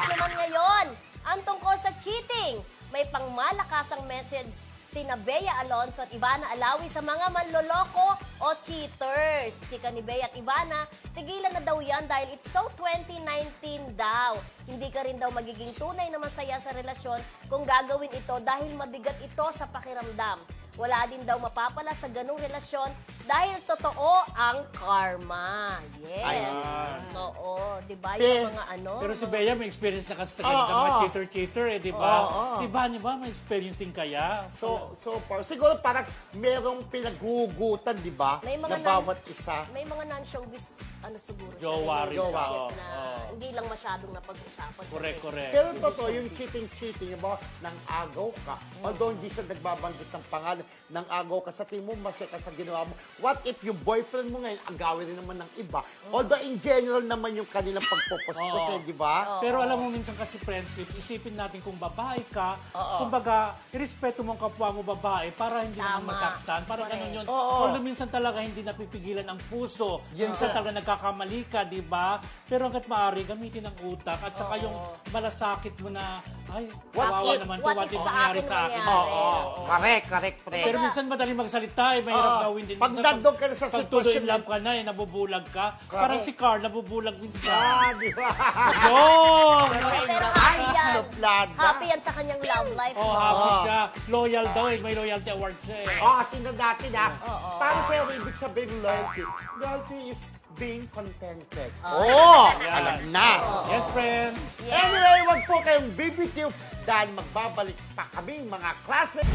naman ngayon, ang tungkol sa cheating. May pangmalakasang message sina Bea Alonzo at Ivana Alawi sa mga manloloko o cheaters. Chika ni Bea at Ivana, tigilan na daw yan dahil it's so 2019 daw. Hindi ka rin daw magiging tunay na masaya sa relasyon kung gagawin ito dahil mabigat ito sa pakiramdam. Wala din daw mapapala sa ganung relasyon dahil totoo ang karma. Yes. Ayan. Oo. Diba? Yung mga ano. Pero si Bea may experience na kasi sa mga cheater-cheater eh, di ba? Si Vanya ba may experience din kaya? So far. Siguro parang merong pinaghugutan, di ba? Na bawat isa. May mga non-showbiz, ano siguro Jowa rin siya. siya. Na hindi lang masyadong napag-usapan. Correct. Pero totoo, yung cheating, ba, nang agaw ka. Although hindi siya nagbabanggit ng pangalan, nang agaw ka sa tingin mo, masaya ka sa ginawa mo. What if yung boyfriend mo ngayon, agawin rin naman ng iba? Although in general naman yung kanilang pagpupos-pos, di ba? Pero alam mo, minsan kasi friendship, isipin natin kung babae ka, kumbaga, irespeto mo ang kapwa mo babae para hindi naman masaktan. Para ganun yun. Although minsan talaga hindi napipigilan ang puso. Minsan talaga nagkakamali ka, di ba? Pero hanggat maaari, gamitin ang utak at saka yung malasakit mo na, ay, kawawa naman to, what if nangyari sa akin? Correct, pre. Pero minsan madaling magsalita, mahirap gawin din. Pag nandun ka na sa sitwasyon lang ka na, nabubulag ka. Parang si Carl, nabubulag minsan. Di ba? Pero happy yan. Suplada. Happy yan sa kanyang love life. Happy siya. Loyal daw eh. May loyalty award siya eh. Tingnan natin ha. Para sa'yo, ibig sabihin loyalty. Loyalty is being contented. Alam na. Yes, friend. Anyway, wag po kayong BBQ dahil magbabalik pa kaming mga classmates.